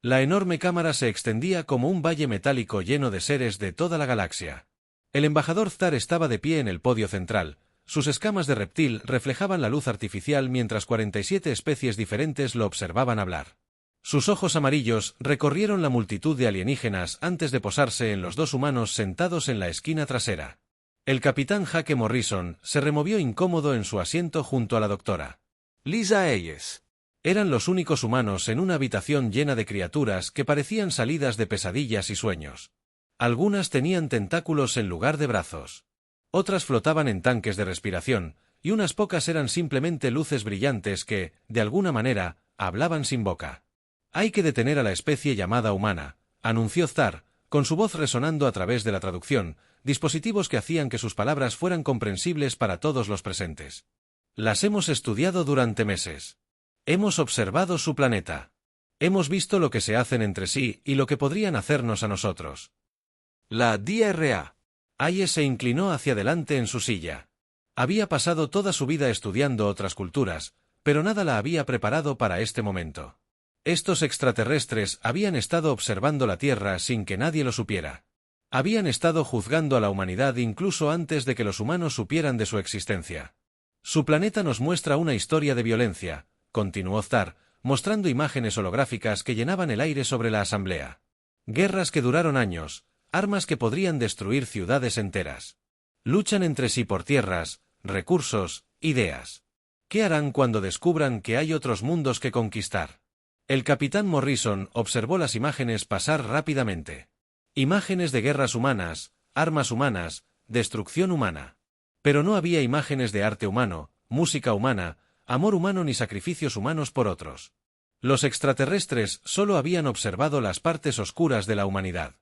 La enorme cámara se extendía como un valle metálico lleno de seres de toda la galaxia. El embajador Thar estaba de pie en el podio central. Sus escamas de reptil reflejaban la luz artificial mientras 47 especies diferentes lo observaban hablar. Sus ojos amarillos recorrieron la multitud de alienígenas antes de posarse en los dos humanos sentados en la esquina trasera. El capitán Jake Morrison se removió incómodo en su asiento junto a la doctora Lisa Hayes. Eran los únicos humanos en una habitación llena de criaturas que parecían salidas de pesadillas y sueños. Algunas tenían tentáculos en lugar de brazos. Otras flotaban en tanques de respiración, y unas pocas eran simplemente luces brillantes que, de alguna manera, hablaban sin boca. «Hay que detener a la especie llamada humana», anunció Thar, con su voz resonando a través de la traducción, dispositivos que hacían que sus palabras fueran comprensibles para todos los presentes. «Las hemos estudiado durante meses. Hemos observado su planeta. Hemos visto lo que se hacen entre sí y lo que podrían hacernos a nosotros». La DRA. Hayes se inclinó hacia adelante en su silla. Había pasado toda su vida estudiando otras culturas, pero nada la había preparado para este momento. Estos extraterrestres habían estado observando la Tierra sin que nadie lo supiera. Habían estado juzgando a la humanidad incluso antes de que los humanos supieran de su existencia. Su planeta nos muestra una historia de violencia, continuó Thar, mostrando imágenes holográficas que llenaban el aire sobre la asamblea. Guerras que duraron años, armas que podrían destruir ciudades enteras. Luchan entre sí por tierras, recursos, ideas. ¿Qué harán cuando descubran que hay otros mundos que conquistar? El capitán Morrison observó las imágenes pasar rápidamente. Imágenes de guerras humanas, armas humanas, destrucción humana. Pero no había imágenes de arte humano, música humana, amor humano ni sacrificios humanos por otros. Los extraterrestres solo habían observado las partes oscuras de la humanidad.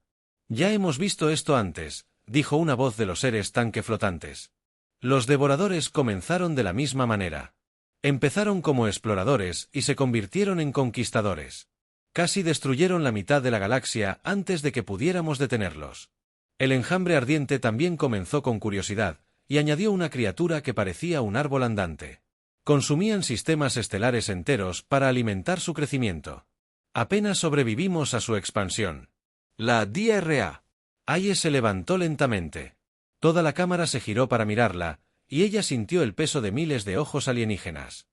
«Ya hemos visto esto antes», dijo una voz de los seres tanque flotantes. Los devoradores comenzaron de la misma manera. Empezaron como exploradores y se convirtieron en conquistadores. Casi destruyeron la mitad de la galaxia antes de que pudiéramos detenerlos. El enjambre ardiente también comenzó con curiosidad, y añadió una criatura que parecía un árbol andante. Consumían sistemas estelares enteros para alimentar su crecimiento. Apenas sobrevivimos a su expansión. La DRA. Hayes se levantó lentamente. Toda la cámara se giró para mirarla, y ella sintió el peso de miles de ojos alienígenas.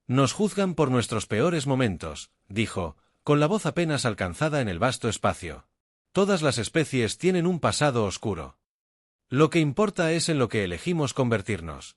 «Nos juzgan por nuestros peores momentos», dijo, con la voz apenas alcanzada en el vasto espacio. «Todas las especies tienen un pasado oscuro. Lo que importa es en lo que elegimos convertirnos».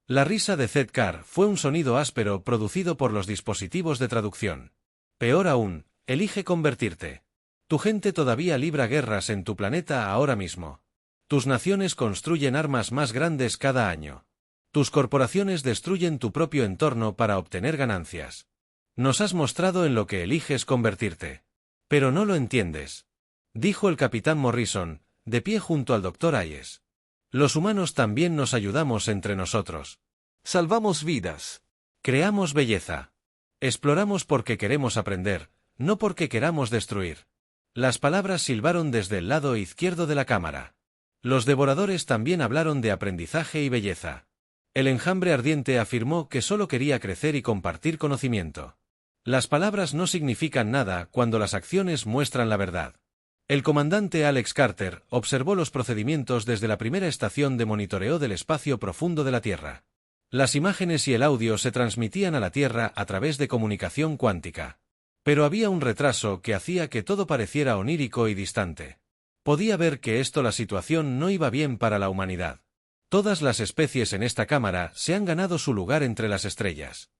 La risa de Zedkar fue un sonido áspero producido por los dispositivos de traducción. «Peor aún, elige convertirte. Tu gente todavía libra guerras en tu planeta ahora mismo. Tus naciones construyen armas más grandes cada año. Tus corporaciones destruyen tu propio entorno para obtener ganancias. Nos has mostrado en lo que eliges convertirte. Pero no lo entiendes», dijo el capitán Morrison, de pie junto al doctor Hayes. «Los humanos también nos ayudamos entre nosotros. Salvamos vidas. Creamos belleza. Exploramos porque queremos aprender, no porque queramos destruir». Las palabras silbaron desde el lado izquierdo de la cámara. Los devoradores también hablaron de aprendizaje y belleza. El enjambre ardiente afirmó que solo quería crecer y compartir conocimiento. Las palabras no significan nada cuando las acciones muestran la verdad. El comandante Alex Carter observó los procedimientos desde la primera estación de monitoreo del espacio profundo de la Tierra. Las imágenes y el audio se transmitían a la Tierra a través de comunicación cuántica. Pero había un retraso que hacía que todo pareciera onírico y distante. Podía ver que la situación no iba bien para la humanidad. Todas las especies en esta cámara se han ganado su lugar entre las estrellas.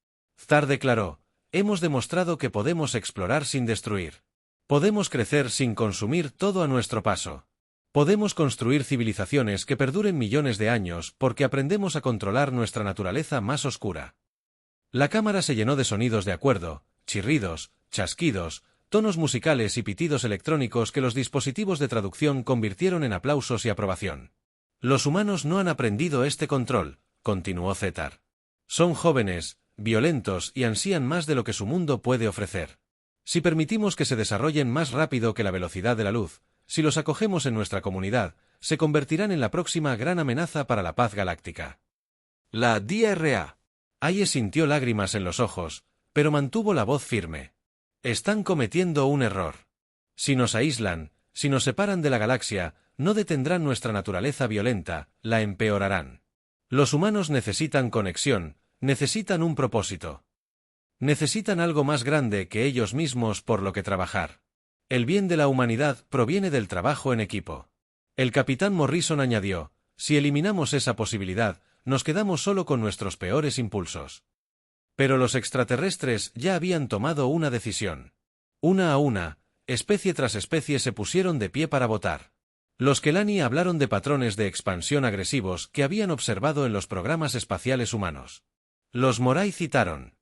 Thar declaró: «Hemos demostrado que podemos explorar sin destruir. Podemos crecer sin consumir todo a nuestro paso. Podemos construir civilizaciones que perduren millones de años porque aprendemos a controlar nuestra naturaleza más oscura». La cámara se llenó de sonidos de acuerdo, chirridos, chasquidos, tonos musicales y pitidos electrónicos que los dispositivos de traducción convirtieron en aplausos y aprobación. «Los humanos no han aprendido este control», continuó Zetar. «Son jóvenes, violentos y ansían más de lo que su mundo puede ofrecer. Si permitimos que se desarrollen más rápido que la velocidad de la luz, si los acogemos en nuestra comunidad, se convertirán en la próxima gran amenaza para la paz galáctica». La DRA. Hayes sintió lágrimas en los ojos, pero mantuvo la voz firme. Están cometiendo un error. Si nos aíslan, si nos separan de la galaxia, no detendrán nuestra naturaleza violenta, la empeorarán. Los humanos necesitan conexión, necesitan un propósito. Necesitan algo más grande que ellos mismos por lo que trabajar. El bien de la humanidad proviene del trabajo en equipo. El capitán Morrison añadió, si eliminamos esa posibilidad, nos quedamos solo con nuestros peores impulsos. Pero los extraterrestres ya habían tomado una decisión. Una a una, especie tras especie se pusieron de pie para votar. Los Kelani hablaron de patrones de expansión agresivos que habían observado en los programas espaciales humanos. Los Morai citaron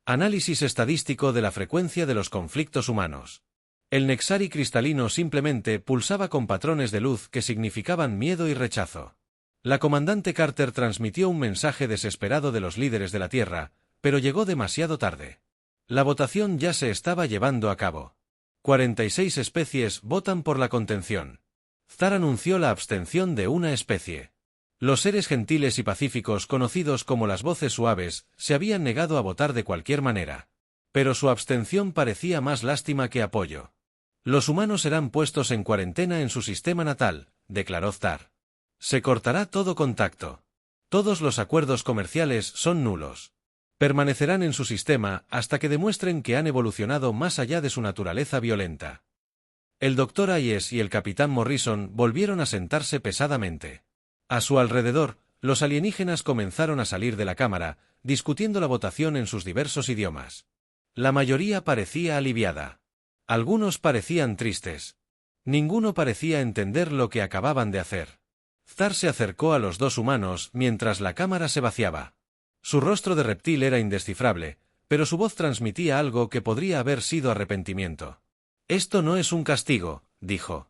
análisis estadístico de la frecuencia de los conflictos humanos. El Nexari cristalino simplemente pulsaba con patrones de luz que significaban miedo y rechazo. La comandante Carter transmitió un mensaje desesperado de los líderes de la Tierra, pero llegó demasiado tarde. La votación ya se estaba llevando a cabo. 46 especies votan por la contención. Thar anunció la abstención de una especie. Los seres gentiles y pacíficos conocidos como las voces suaves se habían negado a votar de cualquier manera. Pero su abstención parecía más lástima que apoyo. Los humanos serán puestos en cuarentena en su sistema natal, declaró Thar. Se cortará todo contacto. Todos los acuerdos comerciales son nulos. Permanecerán en su sistema hasta que demuestren que han evolucionado más allá de su naturaleza violenta. El Dr. Hayes y el capitán Morrison volvieron a sentarse pesadamente. A su alrededor, los alienígenas comenzaron a salir de la cámara, discutiendo la votación en sus diversos idiomas. La mayoría parecía aliviada. Algunos parecían tristes. Ninguno parecía entender lo que acababan de hacer. Thar se acercó a los dos humanos mientras la cámara se vaciaba. Su rostro de reptil era indescifrable, pero su voz transmitía algo que podría haber sido arrepentimiento. Esto no es un castigo, dijo.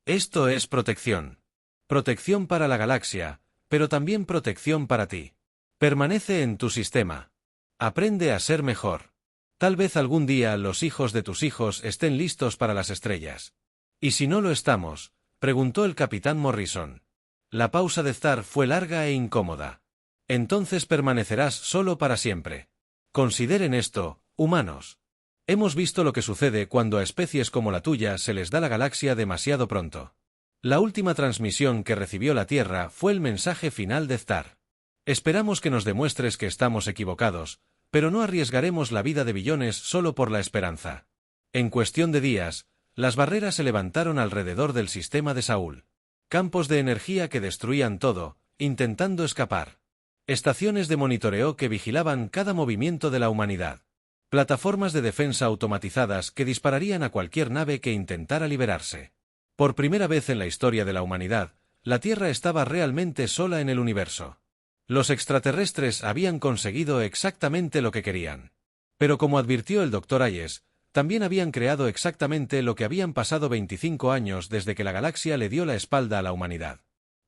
Esto es protección. Protección para la galaxia, pero también protección para ti. Permanece en tu sistema. Aprende a ser mejor. Tal vez algún día los hijos de tus hijos estén listos para las estrellas. ¿Y si no lo estamos?, preguntó el capitán Morrison. La pausa de Thar fue larga e incómoda. Entonces permanecerás solo para siempre. Consideren esto, humanos. Hemos visto lo que sucede cuando a especies como la tuya se les da la galaxia demasiado pronto. La última transmisión que recibió la Tierra fue el mensaje final de Thar. Esperamos que nos demuestres que estamos equivocados, pero no arriesgaremos la vida de billones solo por la esperanza. En cuestión de días, las barreras se levantaron alrededor del sistema de Saúl. Campos de energía que destruían todo, intentando escapar. Estaciones de monitoreo que vigilaban cada movimiento de la humanidad. Plataformas de defensa automatizadas que dispararían a cualquier nave que intentara liberarse. Por primera vez en la historia de la humanidad, la Tierra estaba realmente sola en el universo. Los extraterrestres habían conseguido exactamente lo que querían. Pero como advirtió el Dr. Hayes, también habían creado exactamente lo que habían pasado 25 años desde que la galaxia le dio la espalda a la humanidad.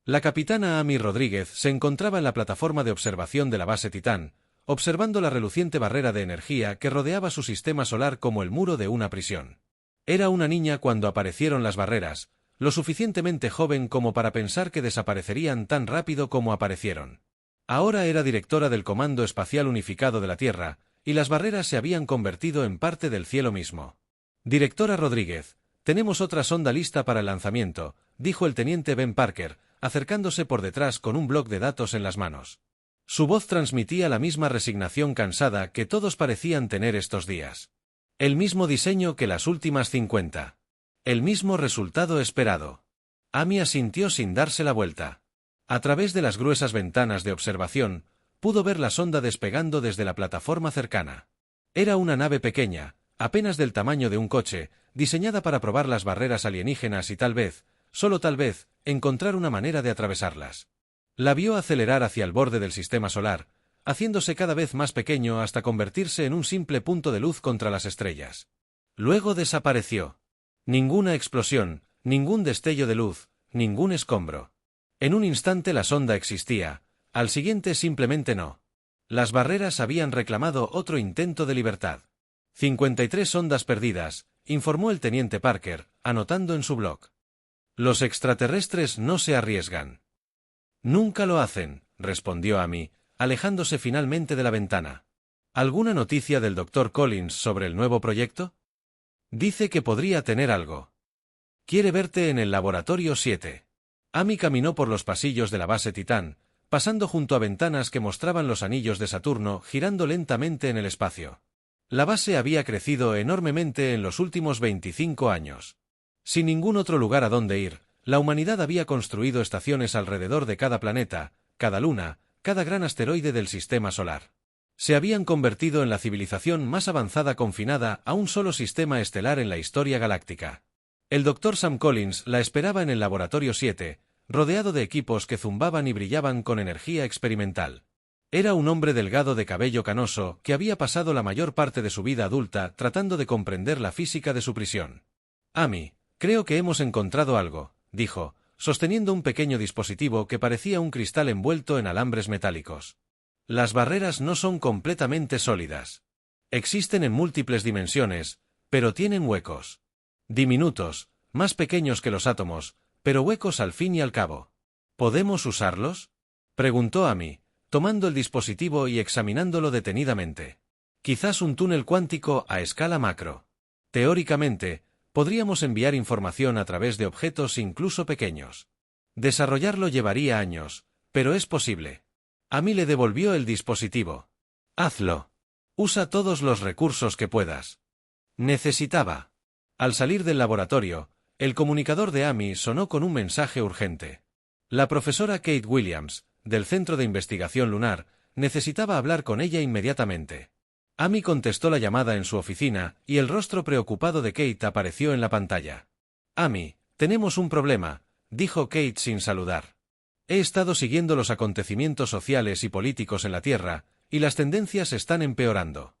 La capitana Amy Rodríguez se encontraba en la plataforma de observación de la base Titán, observando la reluciente barrera de energía que rodeaba su sistema solar como el muro de una prisión. Era una niña cuando aparecieron las barreras, lo suficientemente joven como para pensar que desaparecerían tan rápido como aparecieron. Ahora era directora del Comando Espacial Unificado de la Tierra, y las barreras se habían convertido en parte del cielo mismo. Directora Rodríguez, tenemos otra sonda lista para el lanzamiento, dijo el teniente Ben Parker, acercándose por detrás con un bloc de datos en las manos. Su voz transmitía la misma resignación cansada que todos parecían tener estos días. El mismo diseño que las últimas 50. El mismo resultado esperado. Amy asintió sin darse la vuelta. A través de las gruesas ventanas de observación, pudo ver la sonda despegando desde la plataforma cercana. Era una nave pequeña, apenas del tamaño de un coche, diseñada para probar las barreras alienígenas y tal vez, solo tal vez, encontrar una manera de atravesarlas. La vio acelerar hacia el borde del sistema solar, haciéndose cada vez más pequeño hasta convertirse en un simple punto de luz contra las estrellas. Luego desapareció. Ninguna explosión, ningún destello de luz, ningún escombro. En un instante la sonda existía, al siguiente simplemente no. Las barreras habían reclamado otro intento de libertad. 53 sondas perdidas, informó el teniente Parker, anotando en su blog. Los extraterrestres no se arriesgan. Nunca lo hacen, respondió Amy, alejándose finalmente de la ventana. ¿Alguna noticia del Dr. Collins sobre el nuevo proyecto? Dice que podría tener algo. Quiere verte en el laboratorio 7. Amy caminó por los pasillos de la base Titán, pasando junto a ventanas que mostraban los anillos de Saturno girando lentamente en el espacio. La base había crecido enormemente en los últimos 25 años. Sin ningún otro lugar a donde ir, la humanidad había construido estaciones alrededor de cada planeta, cada luna, cada gran asteroide del sistema solar. Se habían convertido en la civilización más avanzada confinada a un solo sistema estelar en la historia galáctica. El Dr. Sam Collins la esperaba en el laboratorio 7, rodeado de equipos que zumbaban y brillaban con energía experimental. Era un hombre delgado de cabello canoso que había pasado la mayor parte de su vida adulta tratando de comprender la física de su prisión. Amy, creo que hemos encontrado algo, dijo, sosteniendo un pequeño dispositivo que parecía un cristal envuelto en alambres metálicos. Las barreras no son completamente sólidas. Existen en múltiples dimensiones, pero tienen huecos. Diminutos, más pequeños que los átomos, pero huecos al fin y al cabo. ¿Podemos usarlos?, preguntó Amy, tomando el dispositivo y examinándolo detenidamente. Quizás un túnel cuántico a escala macro. Teóricamente, podríamos enviar información a través de objetos incluso pequeños. Desarrollarlo llevaría años, pero es posible. Amy le devolvió el dispositivo. Hazlo. Usa todos los recursos que puedas. Necesitaba. Al salir del laboratorio, el comunicador de Amy sonó con un mensaje urgente. La profesora Kate Williams, del Centro de Investigación Lunar, necesitaba hablar con ella inmediatamente. Amy contestó la llamada en su oficina y el rostro preocupado de Kate apareció en la pantalla. Amy, tenemos un problema, dijo Kate sin saludar. He estado siguiendo los acontecimientos sociales y políticos en la Tierra, y las tendencias están empeorando.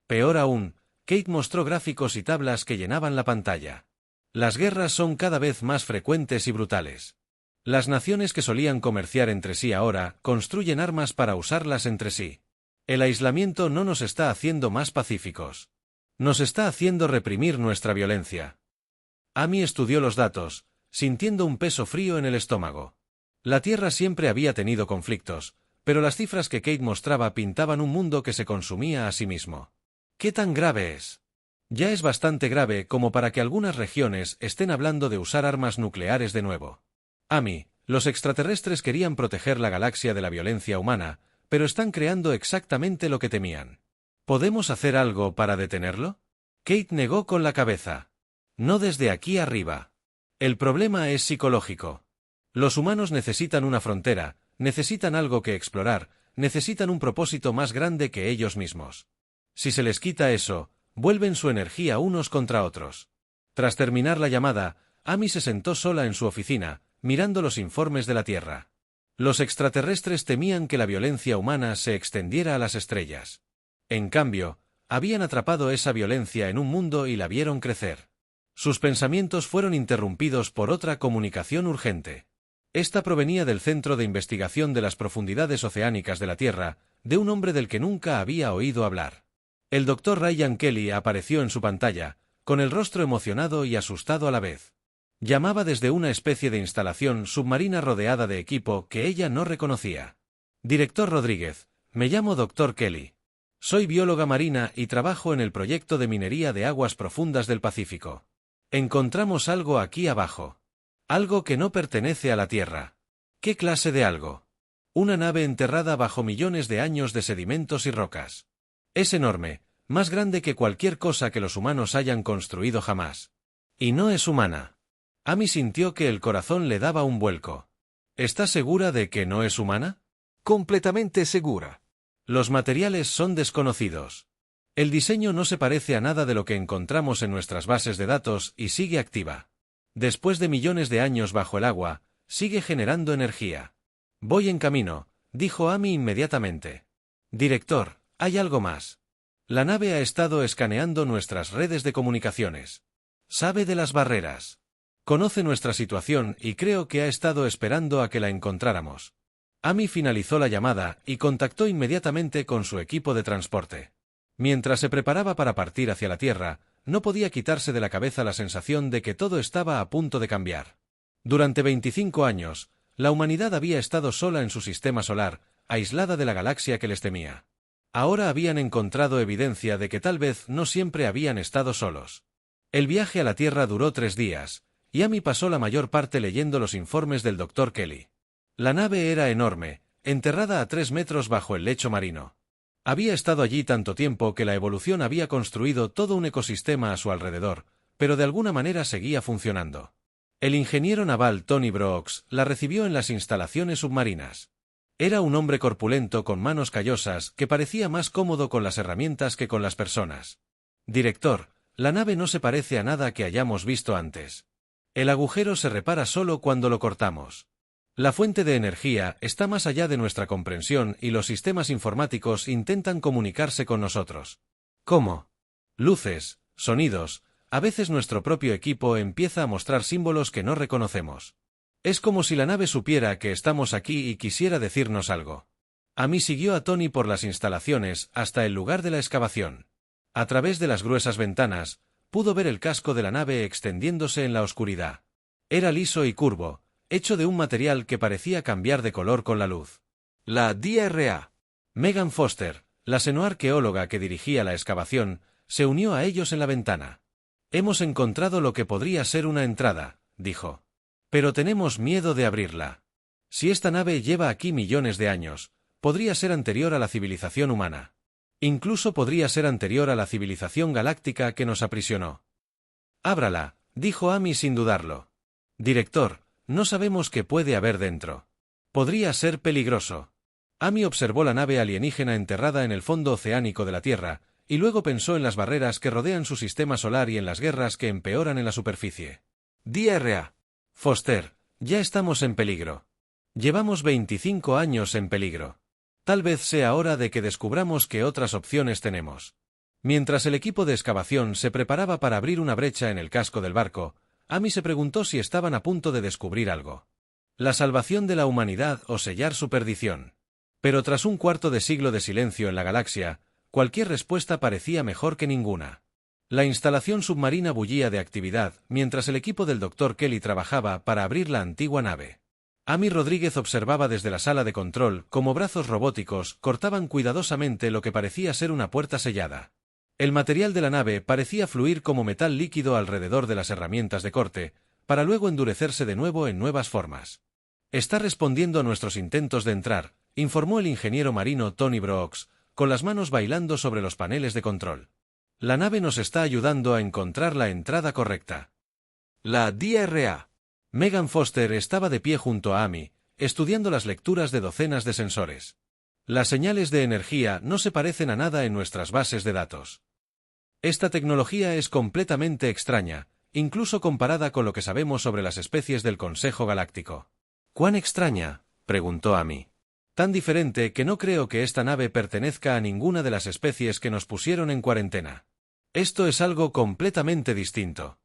Peor aún, Kate mostró gráficos y tablas que llenaban la pantalla. Las guerras son cada vez más frecuentes y brutales. Las naciones que solían comerciar entre sí ahora construyen armas para usarlas entre sí. El aislamiento no nos está haciendo más pacíficos. Nos está haciendo reprimir nuestra violencia. Amy estudió los datos, sintiendo un peso frío en el estómago. La Tierra siempre había tenido conflictos, pero las cifras que Kate mostraba pintaban un mundo que se consumía a sí mismo. ¿Qué tan grave es? Ya es bastante grave como para que algunas regiones estén hablando de usar armas nucleares de nuevo. Amy, los extraterrestres querían proteger la galaxia de la violencia humana, pero están creando exactamente lo que temían. ¿Podemos hacer algo para detenerlo? Kate negó con la cabeza. No desde aquí arriba. El problema es psicológico. Los humanos necesitan una frontera, necesitan algo que explorar, necesitan un propósito más grande que ellos mismos. Si se les quita eso, vuelven su energía unos contra otros. Tras terminar la llamada, Amy se sentó sola en su oficina, mirando los informes de la Tierra. Los extraterrestres temían que la violencia humana se extendiera a las estrellas. En cambio, habían atrapado esa violencia en un mundo y la vieron crecer. Sus pensamientos fueron interrumpidos por otra comunicación urgente. Esta provenía del Centro de Investigación de las Profundidades Oceánicas de la Tierra, de un hombre del que nunca había oído hablar. El Dr. Ryan Kelly apareció en su pantalla, con el rostro emocionado y asustado a la vez. Llamaba desde una especie de instalación submarina rodeada de equipo que ella no reconocía. Director Rodríguez, me llamo Dr. Kelly. Soy bióloga marina y trabajo en el proyecto de minería de aguas profundas del Pacífico. Encontramos algo aquí abajo. Algo que no pertenece a la Tierra. ¿Qué clase de algo? Una nave enterrada bajo millones de años de sedimentos y rocas. Es enorme, más grande que cualquier cosa que los humanos hayan construido jamás. Y no es humana. Amy sintió que el corazón le daba un vuelco. ¿Está segura de que no es humana? Completamente segura. Los materiales son desconocidos. El diseño no se parece a nada de lo que encontramos en nuestras bases de datos y sigue activa. Después de millones de años bajo el agua, sigue generando energía. Voy en camino, dijo Amy inmediatamente. Director, hay algo más. La nave ha estado escaneando nuestras redes de comunicaciones. Sabe de las barreras. Conoce nuestra situación y creo que ha estado esperando a que la encontráramos. Amy finalizó la llamada y contactó inmediatamente con su equipo de transporte. Mientras se preparaba para partir hacia la Tierra, no podía quitarse de la cabeza la sensación de que todo estaba a punto de cambiar. Durante 25 años, la humanidad había estado sola en su sistema solar, aislada de la galaxia que les temía. Ahora habían encontrado evidencia de que tal vez no siempre habían estado solos. El viaje a la Tierra duró 3 días, y Amy pasó la mayor parte leyendo los informes del Dr. Kelly. La nave era enorme, enterrada a 3 metros bajo el lecho marino. Había estado allí tanto tiempo que la evolución había construido todo un ecosistema a su alrededor, pero de alguna manera seguía funcionando. El ingeniero naval Tony Brooks la recibió en las instalaciones submarinas. Era un hombre corpulento con manos callosas que parecía más cómodo con las herramientas que con las personas. Director, la nave no se parece a nada que hayamos visto antes. El agujero se repara solo cuando lo cortamos. La fuente de energía está más allá de nuestra comprensión y los sistemas informáticos intentan comunicarse con nosotros. ¿Cómo? Luces, sonidos, a veces nuestro propio equipo empieza a mostrar símbolos que no reconocemos. Es como si la nave supiera que estamos aquí y quisiera decirnos algo. Amy siguió a Tony por las instalaciones hasta el lugar de la excavación. A través de las gruesas ventanas, pudo ver el casco de la nave extendiéndose en la oscuridad. Era liso y curvo, hecho de un material que parecía cambiar de color con la luz. La DRA. Megan Foster, la senoarqueóloga que dirigía la excavación, se unió a ellos en la ventana. «Hemos encontrado lo que podría ser una entrada», dijo. «Pero tenemos miedo de abrirla. Si esta nave lleva aquí millones de años, podría ser anterior a la civilización humana. Incluso podría ser anterior a la civilización galáctica que nos aprisionó». «Ábrala», dijo Amy sin dudarlo. «Director, no sabemos qué puede haber dentro. Podría ser peligroso». Amy observó la nave alienígena enterrada en el fondo oceánico de la Tierra, y luego pensó en las barreras que rodean su sistema solar y en las guerras que empeoran en la superficie. DRA. Foster, ya estamos en peligro. Llevamos 25 años en peligro. Tal vez sea hora de que descubramos qué otras opciones tenemos. Mientras el equipo de excavación se preparaba para abrir una brecha en el casco del barco, Amy se preguntó si estaban a punto de descubrir algo. La salvación de la humanidad o sellar su perdición. Pero tras un cuarto de siglo de silencio en la galaxia, cualquier respuesta parecía mejor que ninguna. La instalación submarina bullía de actividad mientras el equipo del Dr. Kelly trabajaba para abrir la antigua nave. Amy Rodríguez observaba desde la sala de control cómo brazos robóticos cortaban cuidadosamente lo que parecía ser una puerta sellada. El material de la nave parecía fluir como metal líquido alrededor de las herramientas de corte, para luego endurecerse de nuevo en nuevas formas. «Está respondiendo a nuestros intentos de entrar», informó el ingeniero marino Tony Brooks, con las manos bailando sobre los paneles de control. «La nave nos está ayudando a encontrar la entrada correcta». La DRA. Megan Foster estaba de pie junto a Amy, estudiando las lecturas de docenas de sensores. «Las señales de energía no se parecen a nada en nuestras bases de datos. Esta tecnología es completamente extraña, incluso comparada con lo que sabemos sobre las especies del Consejo Galáctico». «¿Cuán extraña?», preguntó Amy. «Tan diferente que no creo que esta nave pertenezca a ninguna de las especies que nos pusieron en cuarentena. Esto es algo completamente distinto».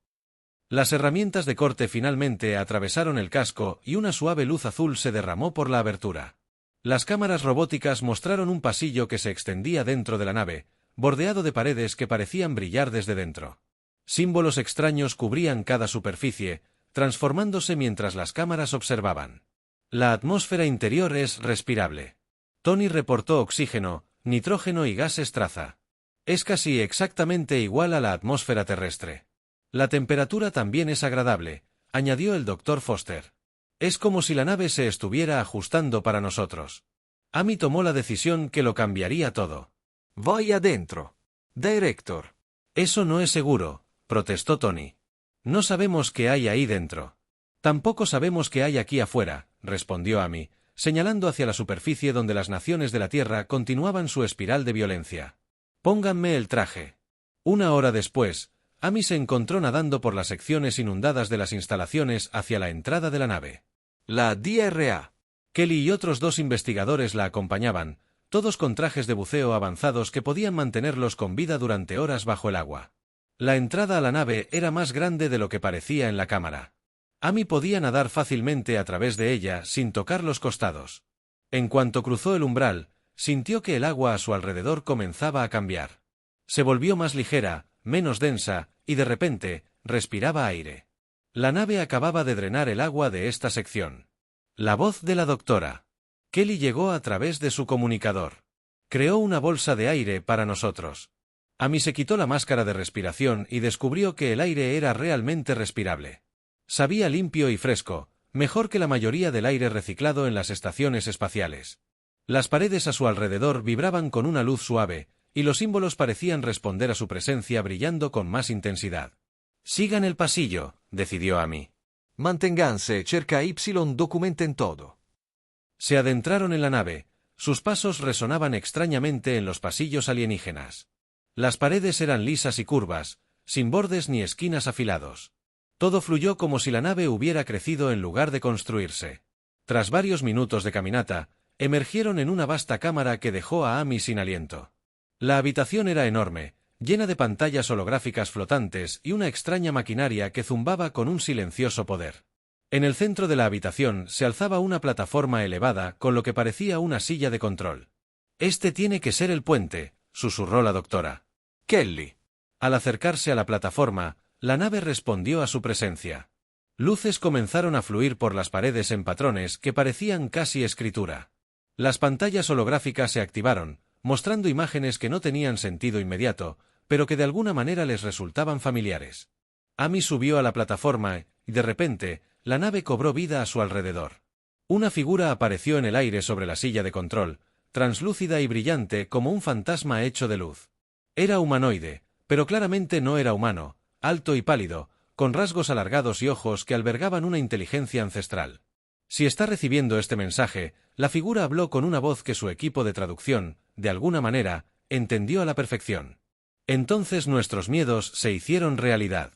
Las herramientas de corte finalmente atravesaron el casco y una suave luz azul se derramó por la abertura. Las cámaras robóticas mostraron un pasillo que se extendía dentro de la nave, bordeado de paredes que parecían brillar desde dentro. Símbolos extraños cubrían cada superficie, transformándose mientras las cámaras observaban. La atmósfera interior es respirable. Tony reportó oxígeno, nitrógeno y gases traza. Es casi exactamente igual a la atmósfera terrestre. La temperatura también es agradable, añadió el Dr. Foster. Es como si la nave se estuviera ajustando para nosotros. Amy tomó la decisión que lo cambiaría todo. Voy adentro. Director. Eso no es seguro, protestó Tony. No sabemos qué hay ahí dentro. Tampoco sabemos qué hay aquí afuera, respondió Amy, señalando hacia la superficie donde las naciones de la Tierra continuaban su espiral de violencia. Pónganme el traje. Una hora después, Amy se encontró nadando por las secciones inundadas de las instalaciones hacia la entrada de la nave. La DRA. Kelly y otros 2 investigadores la acompañaban, todos con trajes de buceo avanzados que podían mantenerlos con vida durante horas bajo el agua. La entrada a la nave era más grande de lo que parecía en la cámara. Amy podía nadar fácilmente a través de ella sin tocar los costados. En cuanto cruzó el umbral, sintió que el agua a su alrededor comenzaba a cambiar. Se volvió más ligera, menos densa, y de repente, respiraba aire. La nave acababa de drenar el agua de esta sección. La voz de la doctora. Kelly llegó a través de su comunicador. Creó una bolsa de aire para nosotros. Amy se quitó la máscara de respiración y descubrió que el aire era realmente respirable. Sabía limpio y fresco, mejor que la mayoría del aire reciclado en las estaciones espaciales. Las paredes a su alrededor vibraban con una luz suave, y los símbolos parecían responder a su presencia brillando con más intensidad. «Sigan el pasillo», decidió Amy. Manténganse cerca Y documenten todo. Se adentraron en la nave. Sus pasos resonaban extrañamente en los pasillos alienígenas. Las paredes eran lisas y curvas, sin bordes ni esquinas afilados. Todo fluyó como si la nave hubiera crecido en lugar de construirse. Tras varios minutos de caminata, emergieron en una vasta cámara que dejó a Amy sin aliento. La habitación era enorme, llena de pantallas holográficas flotantes y una extraña maquinaria que zumbaba con un silencioso poder. En el centro de la habitación se alzaba una plataforma elevada con lo que parecía una silla de control. «Este tiene que ser el puente», susurró la doctora. Kelly. Al acercarse a la plataforma, la nave respondió a su presencia. Luces comenzaron a fluir por las paredes en patrones que parecían casi escritura. Las pantallas holográficas se activaron, mostrando imágenes que no tenían sentido inmediato, pero que de alguna manera les resultaban familiares. Amy subió a la plataforma y, de repente, la nave cobró vida a su alrededor. Una figura apareció en el aire sobre la silla de control, translúcida y brillante como un fantasma hecho de luz. Era humanoide, pero claramente no era humano, alto y pálido, con rasgos alargados y ojos que albergaban una inteligencia ancestral. Si está recibiendo este mensaje, la figura habló con una voz que su equipo de traducción, de alguna manera, entendió a la perfección. Entonces nuestros miedos se hicieron realidad.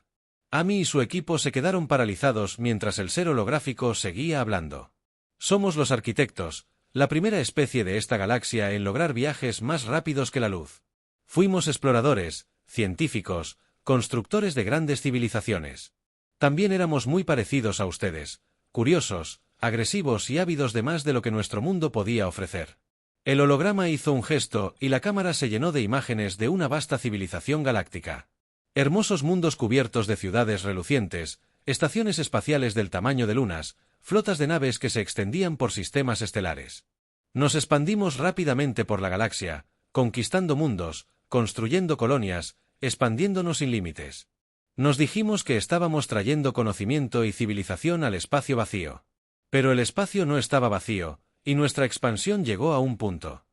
Amy y su equipo se quedaron paralizados mientras el ser holográfico seguía hablando. Somos los arquitectos, la primera especie de esta galaxia en lograr viajes más rápidos que la luz. Fuimos exploradores, científicos, constructores de grandes civilizaciones. También éramos muy parecidos a ustedes, curiosos, agresivos y ávidos de más de lo que nuestro mundo podía ofrecer. El holograma hizo un gesto y la cámara se llenó de imágenes de una vasta civilización galáctica. Hermosos mundos cubiertos de ciudades relucientes, estaciones espaciales del tamaño de lunas, flotas de naves que se extendían por sistemas estelares. Nos expandimos rápidamente por la galaxia, conquistando mundos, construyendo colonias, expandiéndonos sin límites. Nos dijimos que estábamos trayendo conocimiento y civilización al espacio vacío. Pero el espacio no estaba vacío, y nuestra expansión llegó a un punto.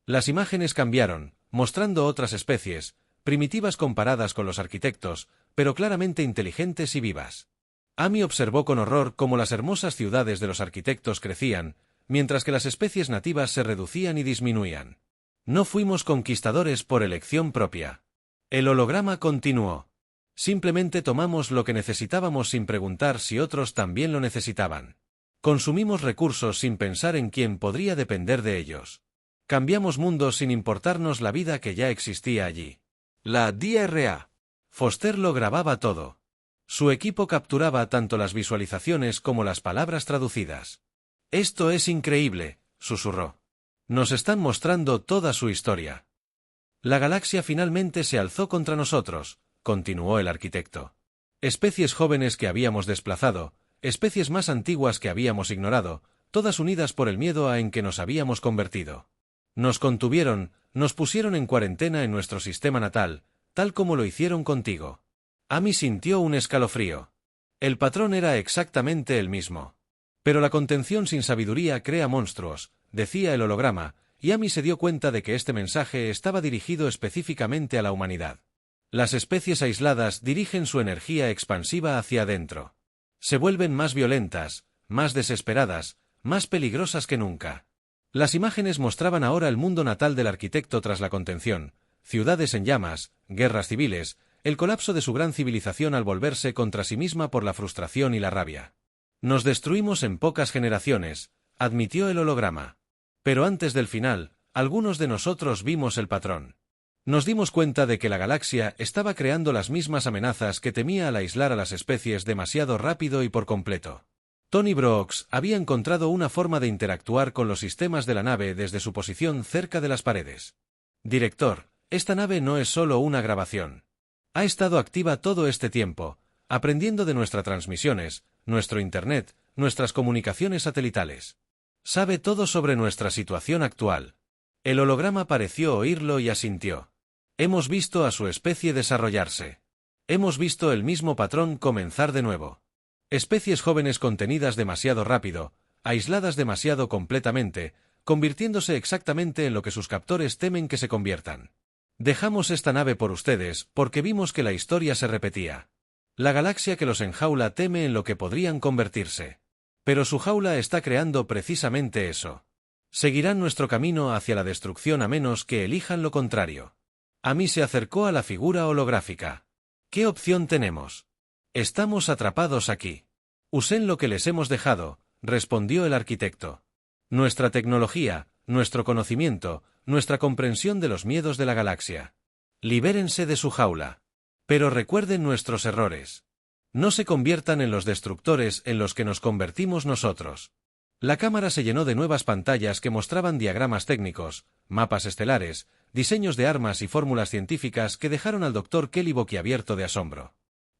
Las imágenes cambiaron, mostrando otras especies, primitivas comparadas con los arquitectos, pero claramente inteligentes y vivas. Amy observó con horror cómo las hermosas ciudades de los arquitectos crecían, mientras que las especies nativas se reducían y disminuían. No fuimos conquistadores por elección propia. El holograma continuó. Simplemente tomamos lo que necesitábamos sin preguntar si otros también lo necesitaban. Consumimos recursos sin pensar en quién podría depender de ellos. Cambiamos mundos sin importarnos la vida que ya existía allí. La DRA. Foster lo grababa todo. Su equipo capturaba tanto las visualizaciones como las palabras traducidas. «Esto es increíble», susurró. «Nos están mostrando toda su historia». «La galaxia finalmente se alzó contra nosotros», continuó el arquitecto. «Especies jóvenes que habíamos desplazado, especies más antiguas que habíamos ignorado, todas unidas por el miedo en que nos habíamos convertido. Nos contuvieron, nos pusieron en cuarentena en nuestro sistema natal, tal como lo hicieron contigo». Amy sintió un escalofrío. El patrón era exactamente el mismo. «Pero la contención sin sabiduría crea monstruos», decía el holograma, y Amy se dio cuenta de que este mensaje estaba dirigido específicamente a la humanidad. Las especies aisladas dirigen su energía expansiva hacia adentro. Se vuelven más violentas, más desesperadas, más peligrosas que nunca. Las imágenes mostraban ahora el mundo natal del arquitecto tras la contención, ciudades en llamas, guerras civiles, el colapso de su gran civilización al volverse contra sí misma por la frustración y la rabia. «Nos destruimos en pocas generaciones», admitió el holograma. «Pero antes del final, algunos de nosotros vimos el patrón. Nos dimos cuenta de que la galaxia estaba creando las mismas amenazas que temía al aislar a las especies demasiado rápido y por completo. Tony Brooks había encontrado una forma de interactuar con los sistemas de la nave desde su posición cerca de las paredes. Director, esta nave no es solo una grabación. Ha estado activa todo este tiempo, aprendiendo de nuestras transmisiones, nuestro Internet, nuestras comunicaciones satelitales. Sabe todo sobre nuestra situación actual». El holograma pareció oírlo y asintió. Hemos visto a su especie desarrollarse. Hemos visto el mismo patrón comenzar de nuevo. Especies jóvenes contenidas demasiado rápido, aisladas demasiado completamente, convirtiéndose exactamente en lo que sus captores temen que se conviertan. Dejamos esta nave por ustedes porque vimos que la historia se repetía. La galaxia que los enjaula teme en lo que podrían convertirse. Pero su jaula está creando precisamente eso. Seguirán nuestro camino hacia la destrucción a menos que elijan lo contrario. Amy se acercó a la figura holográfica. ¿Qué opción tenemos? Estamos atrapados aquí. Usen lo que les hemos dejado, respondió el arquitecto. Nuestra tecnología, nuestro conocimiento, nuestra comprensión de los miedos de la galaxia. Libérense de su jaula. Pero recuerden nuestros errores. No se conviertan en los destructores en los que nos convertimos nosotros. La cámara se llenó de nuevas pantallas que mostraban diagramas técnicos, mapas estelares, diseños de armas y fórmulas científicas que dejaron al Dr. Kelly boquiabierto de asombro.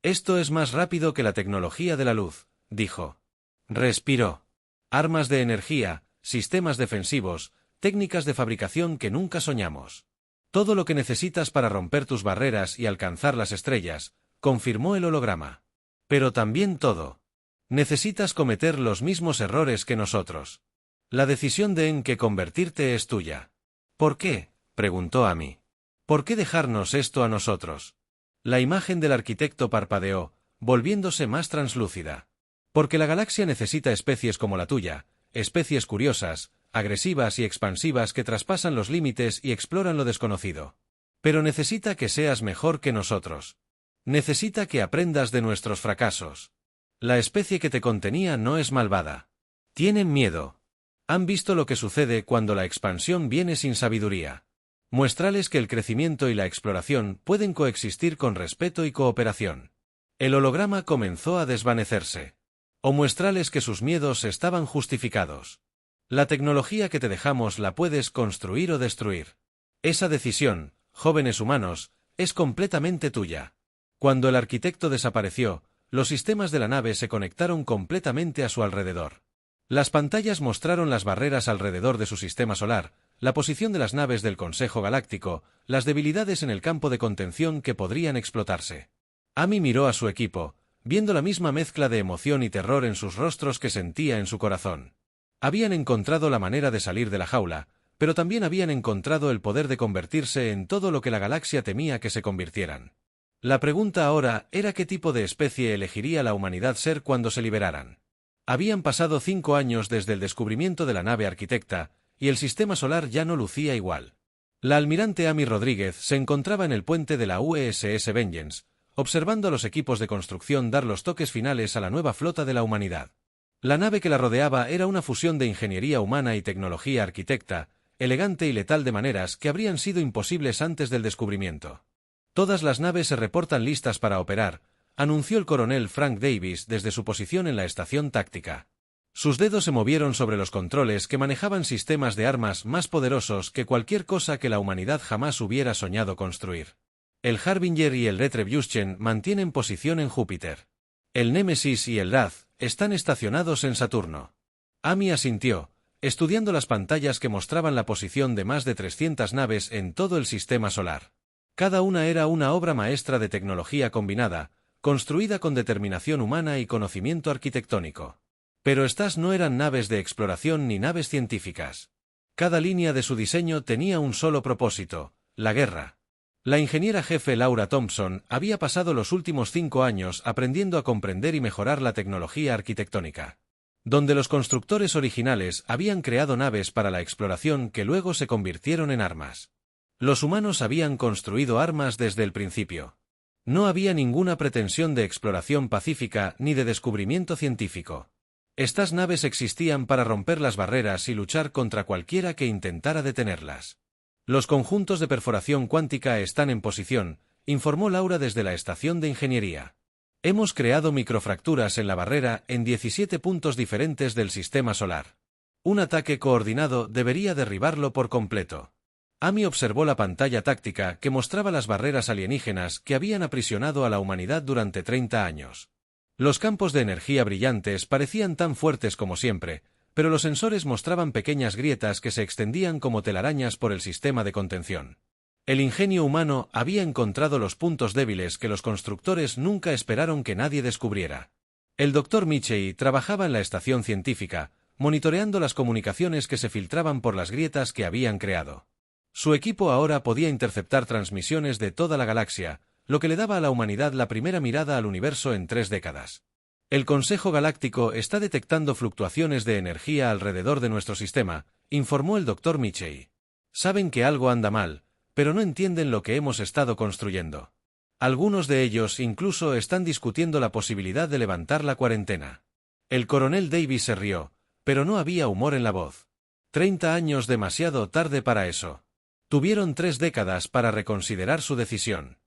Esto es más rápido que la tecnología de la luz, dijo. Respiró. Armas de energía, sistemas defensivos, técnicas de fabricación que nunca soñamos. Todo lo que necesitas para romper tus barreras y alcanzar las estrellas, confirmó el holograma. Pero también todo. Necesitas cometer los mismos errores que nosotros. La decisión de en qué convertirte es tuya. ¿Por qué?, preguntó Amy. ¿Por qué dejarnos esto a nosotros? La imagen del arquitecto parpadeó, volviéndose más translúcida. Porque la galaxia necesita especies como la tuya, especies curiosas, agresivas y expansivas que traspasan los límites y exploran lo desconocido. Pero necesita que seas mejor que nosotros. Necesita que aprendas de nuestros fracasos. La especie que te contenía no es malvada. Tienen miedo. Han visto lo que sucede cuando la expansión viene sin sabiduría. Muéstrales que el crecimiento y la exploración pueden coexistir con respeto y cooperación. El holograma comenzó a desvanecerse. O muéstrales que sus miedos estaban justificados. La tecnología que te dejamos la puedes construir o destruir. Esa decisión, jóvenes humanos, es completamente tuya. Cuando el arquitecto desapareció, los sistemas de la nave se conectaron completamente a su alrededor. Las pantallas mostraron las barreras alrededor de su sistema solar, la posición de las naves del Consejo Galáctico, las debilidades en el campo de contención que podrían explotarse. Amy miró a su equipo, viendo la misma mezcla de emoción y terror en sus rostros que sentía en su corazón. Habían encontrado la manera de salir de la jaula, pero también habían encontrado el poder de convertirse en todo lo que la galaxia temía que se convirtieran. La pregunta ahora era qué tipo de especie elegiría la humanidad ser cuando se liberaran. Habían pasado 5 años desde el descubrimiento de la nave arquitecta, y el sistema solar ya no lucía igual. La almirante Amy Rodríguez se encontraba en el puente de la USS Vengeance, observando a los equipos de construcción dar los toques finales a la nueva flota de la humanidad. La nave que la rodeaba era una fusión de ingeniería humana y tecnología arquitecta, elegante y letal de maneras que habrían sido imposibles antes del descubrimiento. Todas las naves se reportan listas para operar, anunció el coronel Frank Davis desde su posición en la estación táctica. Sus dedos se movieron sobre los controles que manejaban sistemas de armas más poderosos que cualquier cosa que la humanidad jamás hubiera soñado construir. El Harbinger y el Retribution mantienen posición en Júpiter. El Némesis y el Wrath están estacionados en Saturno. Amy asintió, estudiando las pantallas que mostraban la posición de más de 300 naves en todo el sistema solar. Cada una era una obra maestra de tecnología combinada, construida con determinación humana y conocimiento arquitectónico. Pero estas no eran naves de exploración ni naves científicas. Cada línea de su diseño tenía un solo propósito: la guerra. La ingeniera jefe Laura Thompson había pasado los últimos 5 años aprendiendo a comprender y mejorar la tecnología arquitectónica. Donde los constructores originales habían creado naves para la exploración que luego se convirtieron en armas. Los humanos habían construido armas desde el principio. No había ninguna pretensión de exploración pacífica ni de descubrimiento científico. Estas naves existían para romper las barreras y luchar contra cualquiera que intentara detenerlas. Los conjuntos de perforación cuántica están en posición, informó Laura desde la estación de ingeniería. Hemos creado microfracturas en la barrera en 17 puntos diferentes del sistema solar. Un ataque coordinado debería derribarlo por completo. Amy observó la pantalla táctica que mostraba las barreras alienígenas que habían aprisionado a la humanidad durante 30 años. Los campos de energía brillantes parecían tan fuertes como siempre, pero los sensores mostraban pequeñas grietas que se extendían como telarañas por el sistema de contención. El ingenio humano había encontrado los puntos débiles que los constructores nunca esperaron que nadie descubriera. El Dr. Michei trabajaba en la estación científica, monitoreando las comunicaciones que se filtraban por las grietas que habían creado. Su equipo ahora podía interceptar transmisiones de toda la galaxia, lo que le daba a la humanidad la primera mirada al universo en 3 décadas. El Consejo Galáctico está detectando fluctuaciones de energía alrededor de nuestro sistema, informó el Dr. Michei. Saben que algo anda mal, pero no entienden lo que hemos estado construyendo. Algunos de ellos incluso están discutiendo la posibilidad de levantar la cuarentena. El coronel Davis se rió, pero no había humor en la voz. 30 años demasiado tarde para eso. Tuvieron 3 décadas para reconsiderar su decisión.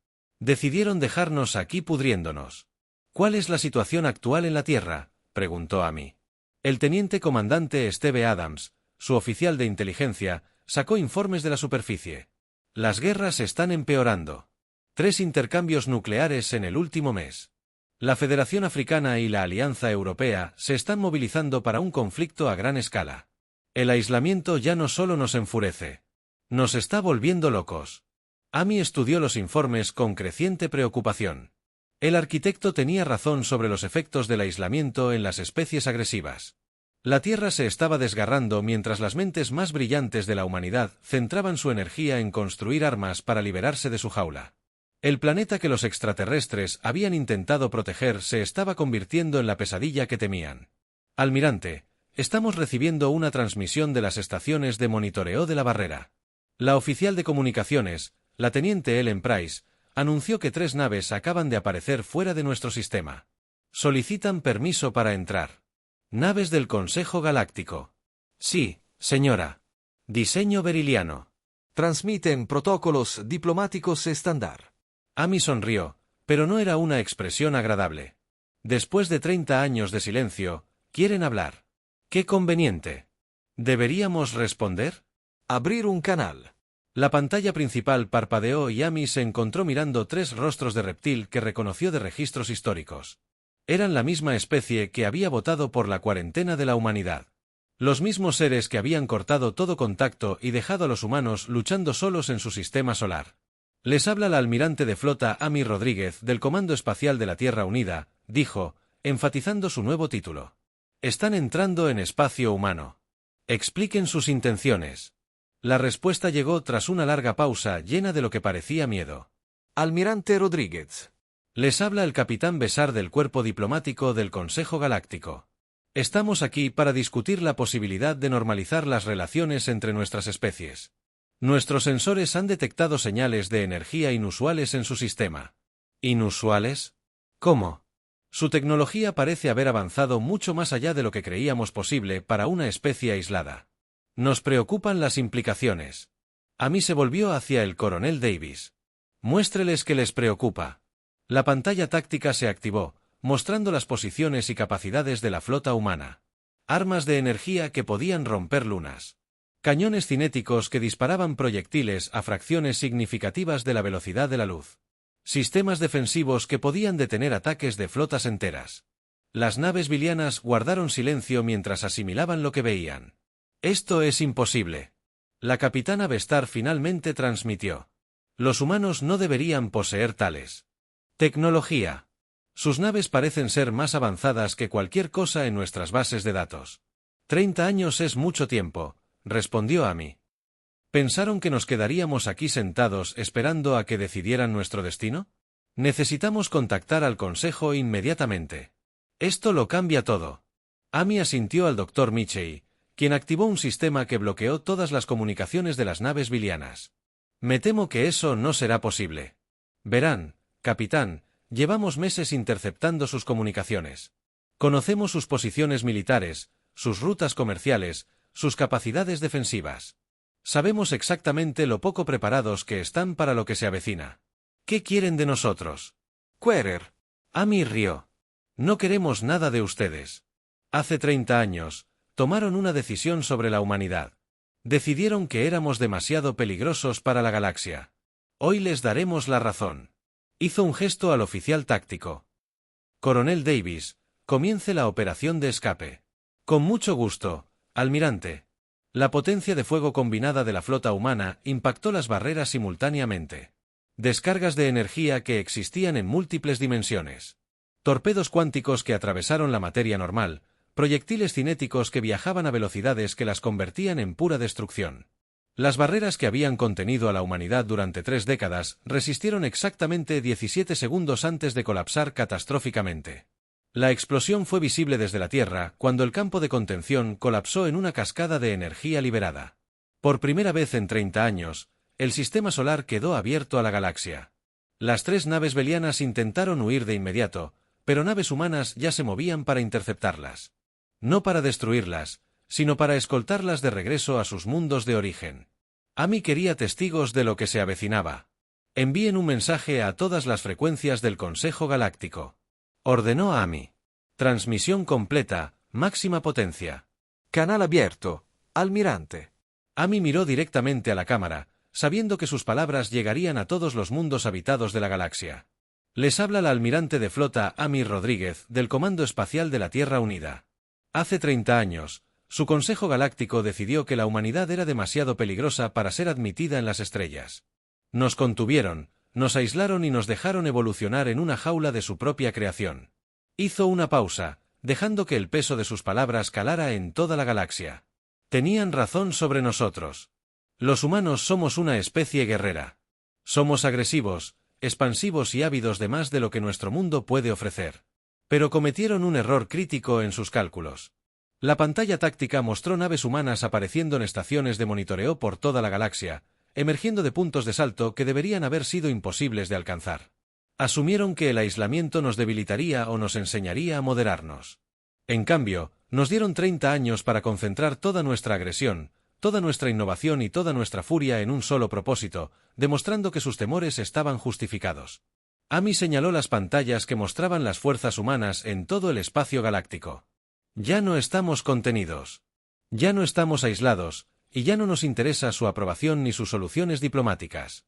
Decidieron dejarnos aquí pudriéndonos. ¿Cuál es la situación actual en la Tierra?, preguntó Amy. El teniente comandante Steve Adams, su oficial de inteligencia, sacó informes de la superficie. Las guerras están empeorando. 3 intercambios nucleares en el último mes. La Federación Africana y la Alianza Europea se están movilizando para un conflicto a gran escala. El aislamiento ya no solo nos enfurece. Nos está volviendo locos. Amy estudió los informes con creciente preocupación. El arquitecto tenía razón sobre los efectos del aislamiento en las especies agresivas. La Tierra se estaba desgarrando mientras las mentes más brillantes de la humanidad centraban su energía en construir armas para liberarse de su jaula. El planeta que los extraterrestres habían intentado proteger se estaba convirtiendo en la pesadilla que temían. Almirante, estamos recibiendo una transmisión de las estaciones de monitoreo de la barrera. La oficial de comunicaciones, la teniente Ellen Price, anunció que 3 naves acaban de aparecer fuera de nuestro sistema. Solicitan permiso para entrar. Naves del Consejo Galáctico. Sí, señora. Diseño beriliano. Transmiten protocolos diplomáticos estándar. Amy sonrió, pero no era una expresión agradable. Después de 30 años de silencio, quieren hablar. ¡Qué conveniente! ¿Deberíamos responder? Abrir un canal. La pantalla principal parpadeó y Amy se encontró mirando 3 rostros de reptil que reconoció de registros históricos. Eran la misma especie que había votado por la cuarentena de la humanidad. Los mismos seres que habían cortado todo contacto y dejado a los humanos luchando solos en su sistema solar. Les habla la almirante de flota Amy Rodríguez del Comando Espacial de la Tierra Unida, dijo, enfatizando su nuevo título. Están entrando en espacio humano. Expliquen sus intenciones. La respuesta llegó tras una larga pausa llena de lo que parecía miedo. Almirante Rodríguez. Les habla el capitán Besar del Cuerpo Diplomático del Consejo Galáctico. Estamos aquí para discutir la posibilidad de normalizar las relaciones entre nuestras especies. Nuestros sensores han detectado señales de energía inusuales en su sistema. ¿Inusuales? ¿Cómo? Su tecnología parece haber avanzado mucho más allá de lo que creíamos posible para una especie aislada. Nos preocupan las implicaciones. Amy se volvió hacia el coronel Davis. Muéstreles que les preocupa. La pantalla táctica se activó, mostrando las posiciones y capacidades de la flota humana. Armas de energía que podían romper lunas. Cañones cinéticos que disparaban proyectiles a fracciones significativas de la velocidad de la luz. Sistemas defensivos que podían detener ataques de flotas enteras. Las naves bilianas guardaron silencio mientras asimilaban lo que veían. Esto es imposible. La capitana Bestar finalmente transmitió. Los humanos no deberían poseer tales. Tecnología. Sus naves parecen ser más avanzadas que cualquier cosa en nuestras bases de datos. 30 años es mucho tiempo, respondió Amy. ¿Pensaron que nos quedaríamos aquí sentados esperando a que decidieran nuestro destino? Necesitamos contactar al Consejo inmediatamente. Esto lo cambia todo. Amy asintió al Dr. Michei, quien activó un sistema que bloqueó todas las comunicaciones de las naves bilianas. Me temo que eso no será posible. Verán, capitán, llevamos meses interceptando sus comunicaciones. Conocemos sus posiciones militares, sus rutas comerciales, sus capacidades defensivas. Sabemos exactamente lo poco preparados que están para lo que se avecina. ¿Qué quieren de nosotros? Querer. Amy rió. No queremos nada de ustedes. Hace 30 años, tomaron una decisión sobre la humanidad. Decidieron que éramos demasiado peligrosos para la galaxia. Hoy les daremos la razón. Hizo un gesto al oficial táctico. Coronel Davis, comience la operación de escape. Con mucho gusto, almirante. La potencia de fuego combinada de la flota humana impactó las barreras simultáneamente. Descargas de energía que existían en múltiples dimensiones. Torpedos cuánticos que atravesaron la materia normal, proyectiles cinéticos que viajaban a velocidades que las convertían en pura destrucción. Las barreras que habían contenido a la humanidad durante 3 décadas resistieron exactamente 17 segundos antes de colapsar catastróficamente. La explosión fue visible desde la Tierra cuando el campo de contención colapsó en una cascada de energía liberada. Por primera vez en 30 años, el sistema solar quedó abierto a la galaxia. Las 3 naves belianas intentaron huir de inmediato, pero naves humanas ya se movían para interceptarlas. No para destruirlas, sino para escoltarlas de regreso a sus mundos de origen. Amy quería testigos de lo que se avecinaba. Envíen un mensaje a todas las frecuencias del Consejo Galáctico. Ordenó a Amy. Transmisión completa, máxima potencia. Canal abierto, almirante. Amy miró directamente a la cámara, sabiendo que sus palabras llegarían a todos los mundos habitados de la galaxia. Les habla la almirante de flota Amy Rodríguez, del Comando Espacial de la Tierra Unida. Hace 30 años, su Consejo Galáctico decidió que la humanidad era demasiado peligrosa para ser admitida en las estrellas. Nos contuvieron, nos aislaron y nos dejaron evolucionar en una jaula de su propia creación. Hizo una pausa, dejando que el peso de sus palabras calara en toda la galaxia. Tenían razón sobre nosotros. Los humanos somos una especie guerrera. Somos agresivos, expansivos y ávidos de más de lo que nuestro mundo puede ofrecer. Pero cometieron un error crítico en sus cálculos. La pantalla táctica mostró naves humanas apareciendo en estaciones de monitoreo por toda la galaxia, emergiendo de puntos de salto que deberían haber sido imposibles de alcanzar. Asumieron que el aislamiento nos debilitaría o nos enseñaría a moderarnos. En cambio, nos dieron 30 años para concentrar toda nuestra agresión, toda nuestra innovación y toda nuestra furia en un solo propósito, demostrando que sus temores estaban justificados. Amy señaló las pantallas que mostraban las fuerzas humanas en todo el espacio galáctico. Ya no estamos contenidos. Ya no estamos aislados, y ya no nos interesa su aprobación ni sus soluciones diplomáticas.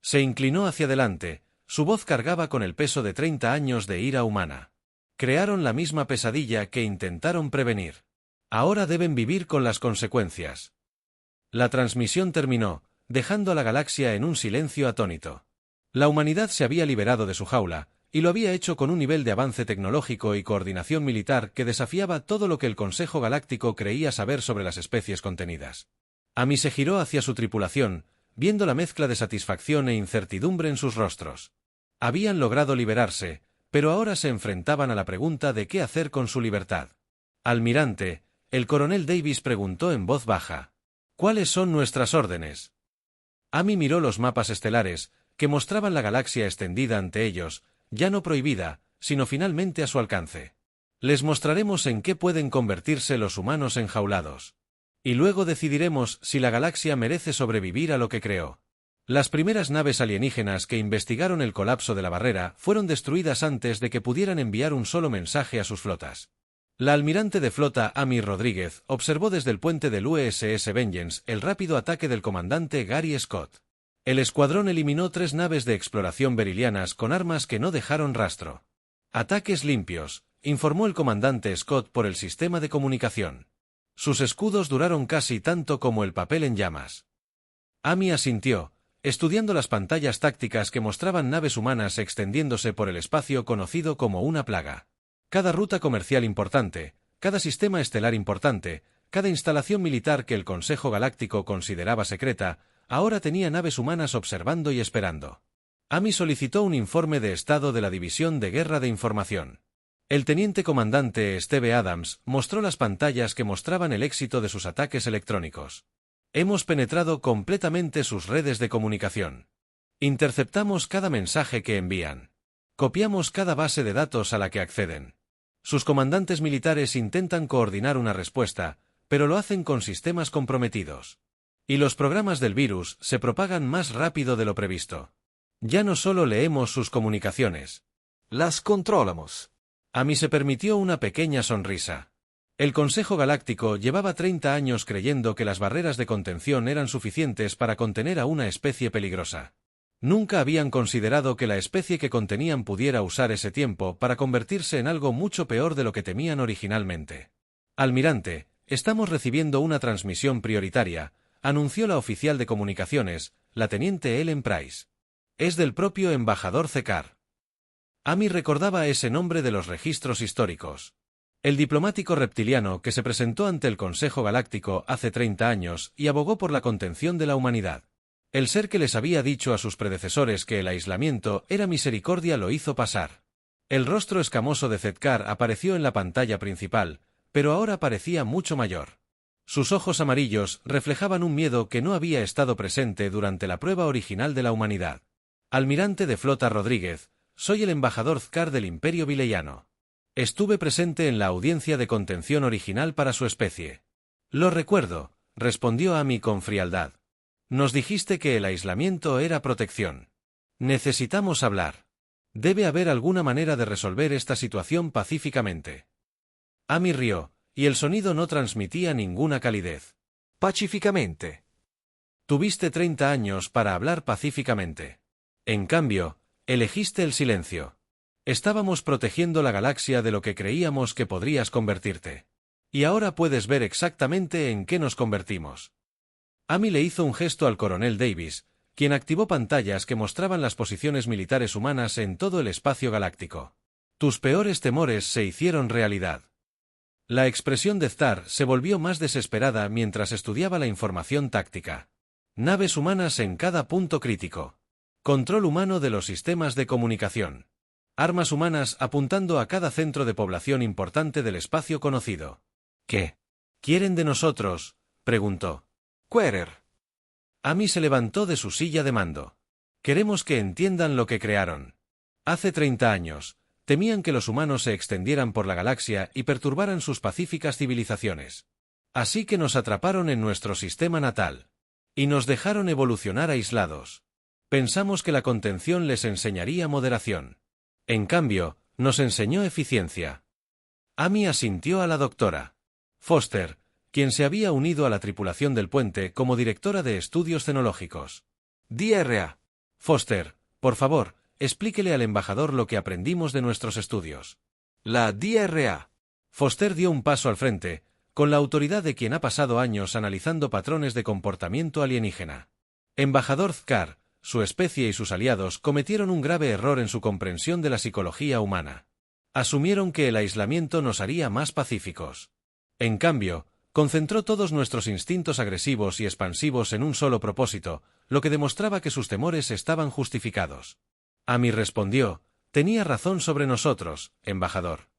Se inclinó hacia adelante, su voz cargaba con el peso de 30 años de ira humana. Crearon la misma pesadilla que intentaron prevenir. Ahora deben vivir con las consecuencias. La transmisión terminó, dejando a la galaxia en un silencio atónito. La humanidad se había liberado de su jaula, y lo había hecho con un nivel de avance tecnológico y coordinación militar que desafiaba todo lo que el Consejo Galáctico creía saber sobre las especies contenidas. Amy se giró hacia su tripulación, viendo la mezcla de satisfacción e incertidumbre en sus rostros. Habían logrado liberarse, pero ahora se enfrentaban a la pregunta de qué hacer con su libertad. Almirante, el coronel Davis preguntó en voz baja. ¿Cuáles son nuestras órdenes? Amy miró los mapas estelares, que mostraban la galaxia extendida ante ellos, ya no prohibida, sino finalmente a su alcance. Les mostraremos en qué pueden convertirse los humanos enjaulados. Y luego decidiremos si la galaxia merece sobrevivir a lo que creó. Las primeras naves alienígenas que investigaron el colapso de la barrera fueron destruidas antes de que pudieran enviar un solo mensaje a sus flotas. La almirante de flota Amy Rodríguez observó desde el puente del USS Vengeance el rápido ataque del comandante Gary Scott. El escuadrón eliminó 3 naves de exploración berilianas con armas que no dejaron rastro. Ataques limpios, informó el comandante Scott por el sistema de comunicación. Sus escudos duraron casi tanto como el papel en llamas. Amy asintió, estudiando las pantallas tácticas que mostraban naves humanas extendiéndose por el espacio conocido como una plaga. Cada ruta comercial importante, cada sistema estelar importante, cada instalación militar que el Consejo Galáctico consideraba secreta, ahora tenía naves humanas observando y esperando. Amy solicitó un informe de estado de la División de Guerra de Información. El teniente comandante Steve Adams mostró las pantallas que mostraban el éxito de sus ataques electrónicos. Hemos penetrado completamente sus redes de comunicación. Interceptamos cada mensaje que envían. Copiamos cada base de datos a la que acceden. Sus comandantes militares intentan coordinar una respuesta, pero lo hacen con sistemas comprometidos. Y los programas del virus se propagan más rápido de lo previsto. Ya no solo leemos sus comunicaciones. Las controlamos. Amy se permitió una pequeña sonrisa. El Consejo Galáctico llevaba 30 años creyendo que las barreras de contención eran suficientes para contener a una especie peligrosa. Nunca habían considerado que la especie que contenían pudiera usar ese tiempo para convertirse en algo mucho peor de lo que temían originalmente. Almirante, Estamos recibiendo una transmisión prioritaria, anunció la oficial de comunicaciones, la teniente Ellen Price. Es del propio embajador Zekar. Amy recordaba ese nombre de los registros históricos. El diplomático reptiliano que se presentó ante el Consejo Galáctico hace 30 años y abogó por la contención de la humanidad. El ser que les había dicho a sus predecesores que el aislamiento era misericordia lo hizo pasar. El rostro escamoso de Zekar apareció en la pantalla principal, pero ahora parecía mucho mayor. Sus ojos amarillos reflejaban un miedo que no había estado presente durante la prueba original de la humanidad. Almirante de Flota Rodríguez, soy el embajador Zekar del Imperio Vileyano. Estuve presente en la audiencia de contención original para su especie. Lo recuerdo, respondió Amy con frialdad. Nos dijiste que el aislamiento era protección. Necesitamos hablar. Debe haber alguna manera de resolver esta situación pacíficamente. Amy rió, y el sonido no transmitía ninguna calidez. Pacíficamente. Tuviste 30 años para hablar pacíficamente. En cambio, elegiste el silencio. Estábamos protegiendo la galaxia de lo que creíamos que podrías convertirte. Y ahora puedes ver exactamente en qué nos convertimos. Amy le hizo un gesto al coronel Davis, quien activó pantallas que mostraban las posiciones militares humanas en todo el espacio galáctico. Tus peores temores se hicieron realidad. La expresión de Star se volvió más desesperada mientras estudiaba la información táctica. Naves humanas en cada punto crítico. Control humano de los sistemas de comunicación. Armas humanas apuntando a cada centro de población importante del espacio conocido. ¿Qué quieren de nosotros?, preguntó. Querer. Amy se levantó de su silla de mando. Queremos que entiendan lo que crearon. Hace 30 años, temían que los humanos se extendieran por la galaxia y perturbaran sus pacíficas civilizaciones. Así que nos atraparon en nuestro sistema natal. Y nos dejaron evolucionar aislados. Pensamos que la contención les enseñaría moderación. En cambio, nos enseñó eficiencia. Amy asintió a la doctora Foster, quien se había unido a la tripulación del puente como directora de estudios cenológicos. DRA. Foster, por favor, explíquele al embajador lo que aprendimos de nuestros estudios. La DRA. Foster dio un paso al frente, con la autoridad de quien ha pasado años analizando patrones de comportamiento alienígena. Embajador Zekar, su especie y sus aliados cometieron un grave error en su comprensión de la psicología humana. Asumieron que el aislamiento nos haría más pacíficos. En cambio, concentró todos nuestros instintos agresivos y expansivos en un solo propósito, lo que demostraba que sus temores estaban justificados. Amy respondió, tenía razón sobre nosotros, embajador.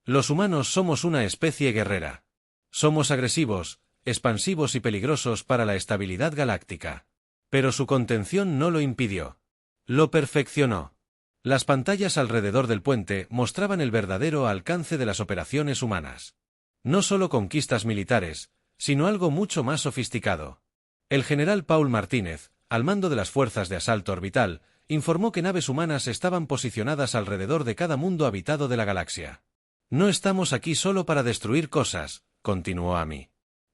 Los humanos somos una especie guerrera. Somos agresivos, expansivos y peligrosos para la estabilidad galáctica. Pero su contención no lo impidió. Lo perfeccionó. Las pantallas alrededor del puente mostraban el verdadero alcance de las operaciones humanas. No solo conquistas militares, sino algo mucho más sofisticado. El general Paul Martínez, al mando de las fuerzas de asalto orbital, informó que naves humanas estaban posicionadas alrededor de cada mundo habitado de la galaxia. No estamos aquí solo para destruir cosas, continuó Amy.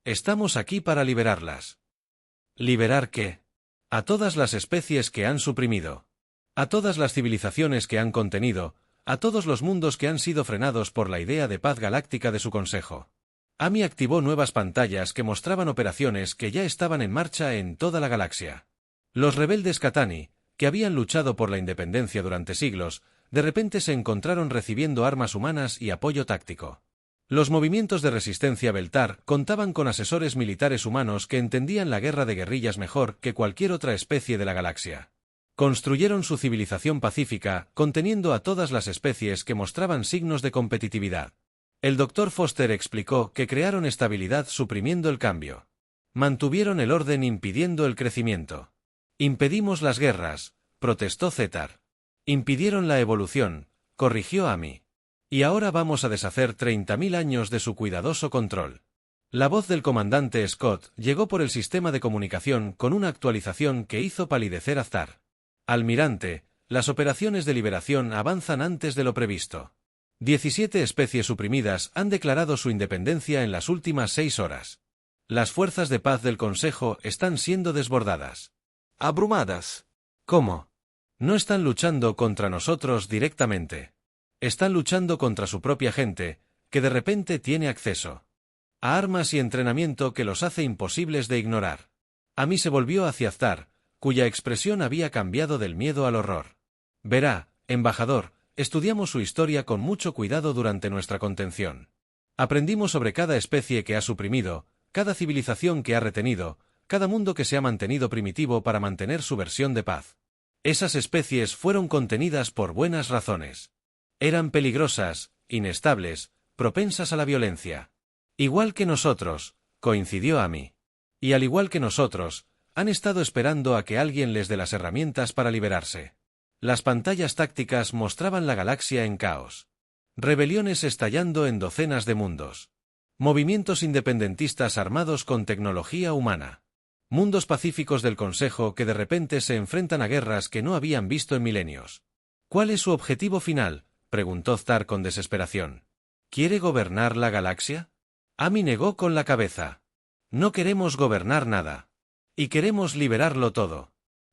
Estamos aquí para liberarlas. ¿Liberar qué? A todas las especies que han suprimido. A todas las civilizaciones que han contenido, a todos los mundos que han sido frenados por la idea de paz galáctica de su consejo. Amy activó nuevas pantallas que mostraban operaciones que ya estaban en marcha en toda la galaxia. Los rebeldes Katani, que habían luchado por la independencia durante siglos, de repente se encontraron recibiendo armas humanas y apoyo táctico. Los movimientos de resistencia Beltar contaban con asesores militares humanos que entendían la guerra de guerrillas mejor que cualquier otra especie de la galaxia. Construyeron su civilización pacífica, conteniendo a todas las especies que mostraban signos de competitividad. El Dr. Foster explicó que crearon estabilidad suprimiendo el cambio. Mantuvieron el orden impidiendo el crecimiento. Impedimos las guerras, protestó Zetar. Impidieron la evolución, corrigió Amy. Y ahora vamos a deshacer 30.000 años de su cuidadoso control. La voz del comandante Scott llegó por el sistema de comunicación con una actualización que hizo palidecer a Zar. Almirante, las operaciones de liberación avanzan antes de lo previsto. 17 especies suprimidas han declarado su independencia en las últimas 6 horas. Las fuerzas de paz del Consejo están siendo desbordadas. Abrumadas. ¿Cómo? No están luchando contra nosotros directamente. Están luchando contra su propia gente, que de repente tiene acceso. a armas y entrenamiento que los hace imposibles de ignorar. Ami se volvió hacia Thar, cuya expresión había cambiado del miedo al horror. Verá, embajador, estudiamos su historia con mucho cuidado durante nuestra contención. Aprendimos sobre cada especie que ha suprimido, cada civilización que ha retenido, cada mundo que se ha mantenido primitivo para mantener su versión de paz. Esas especies fueron contenidas por buenas razones. Eran peligrosas, inestables, propensas a la violencia. Igual que nosotros, coincidió Ami. Y al igual que nosotros, han estado esperando a que alguien les dé las herramientas para liberarse. Las pantallas tácticas mostraban la galaxia en caos. Rebeliones estallando en docenas de mundos. Movimientos independentistas armados con tecnología humana. Mundos pacíficos del Consejo que de repente se enfrentan a guerras que no habían visto en milenios. ¿Cuál es su objetivo final?, preguntó Thar con desesperación. ¿Quiere gobernar la galaxia? Ami negó con la cabeza. No queremos gobernar nada. Y queremos liberarlo todo.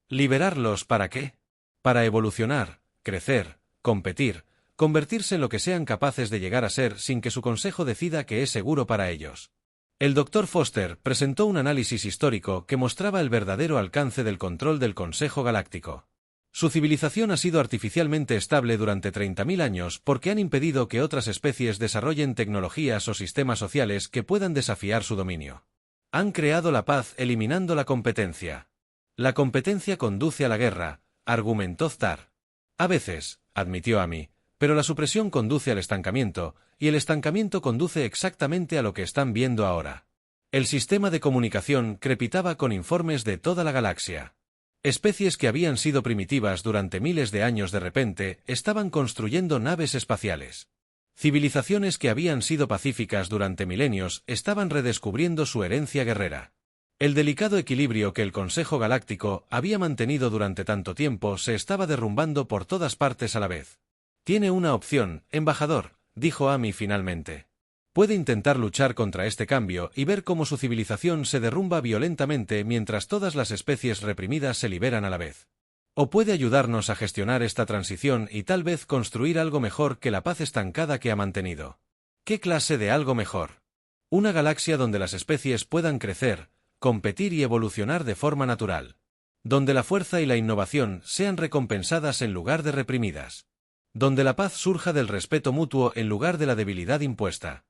¿Liberarlos para qué? Para evolucionar, crecer, competir, convertirse en lo que sean capaces de llegar a ser sin que su consejo decida que es seguro para ellos. El Dr. Foster presentó un análisis histórico que mostraba el verdadero alcance del control del Consejo Galáctico. Su civilización ha sido artificialmente estable durante 30.000 años porque han impedido que otras especies desarrollen tecnologías o sistemas sociales que puedan desafiar su dominio. Han creado la paz eliminando la competencia. La competencia conduce a la guerra, argumentó Thar. A veces, admitió Ami, pero la supresión conduce al estancamiento, y el estancamiento conduce exactamente a lo que están viendo ahora. El sistema de comunicación crepitaba con informes de toda la galaxia. Especies que habían sido primitivas durante miles de años de repente estaban construyendo naves espaciales. Civilizaciones que habían sido pacíficas durante milenios estaban redescubriendo su herencia guerrera. El delicado equilibrio que el Consejo Galáctico había mantenido durante tanto tiempo se estaba derrumbando por todas partes a la vez. Tiene una opción, embajador, dijo Ami finalmente. Puede intentar luchar contra este cambio y ver cómo su civilización se derrumba violentamente mientras todas las especies reprimidas se liberan a la vez. O puede ayudarnos a gestionar esta transición y tal vez construir algo mejor que la paz estancada que ha mantenido. ¿Qué clase de algo mejor? Una galaxia donde las especies puedan crecer, competir y evolucionar de forma natural. Donde la fuerza y la innovación sean recompensadas en lugar de reprimidas. Donde la paz surja del respeto mutuo en lugar de la debilidad impuesta.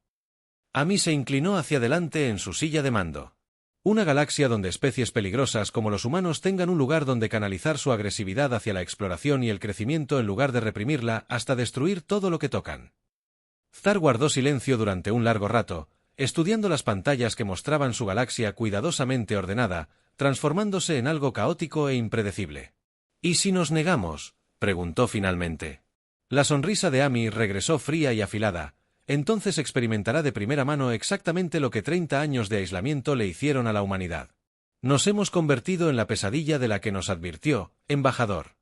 Ami se inclinó hacia adelante en su silla de mando. Una galaxia donde especies peligrosas como los humanos tengan un lugar donde canalizar su agresividad hacia la exploración y el crecimiento en lugar de reprimirla hasta destruir todo lo que tocan. Thar guardó silencio durante un largo rato, estudiando las pantallas que mostraban su galaxia cuidadosamente ordenada, transformándose en algo caótico e impredecible. ¿Y si nos negamos?, preguntó finalmente. La sonrisa de Ami regresó fría y afilada. Entonces experimentará de primera mano exactamente lo que 30 años de aislamiento le hicieron a la humanidad. Nos hemos convertido en la pesadilla de la que nos advirtió, embajador.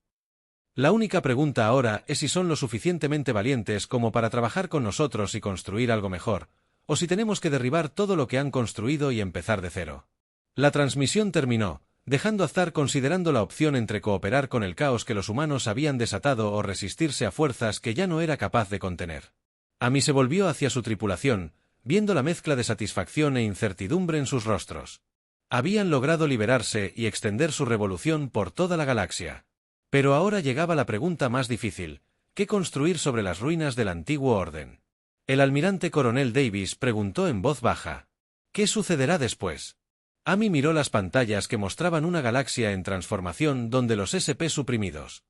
La única pregunta ahora es si son lo suficientemente valientes como para trabajar con nosotros y construir algo mejor, o si tenemos que derribar todo lo que han construido y empezar de cero. La transmisión terminó, dejando a Thar considerando la opción entre cooperar con el caos que los humanos habían desatado o resistirse a fuerzas que ya no era capaz de contener. Ami se volvió hacia su tripulación, viendo la mezcla de satisfacción e incertidumbre en sus rostros. Habían logrado liberarse y extender su revolución por toda la galaxia. Pero ahora llegaba la pregunta más difícil: ¿qué construir sobre las ruinas del antiguo orden? El almirante coronel Davis preguntó en voz baja. ¿Qué sucederá después? Ami miró las pantallas que mostraban una galaxia en transformación donde los SP suprimidos,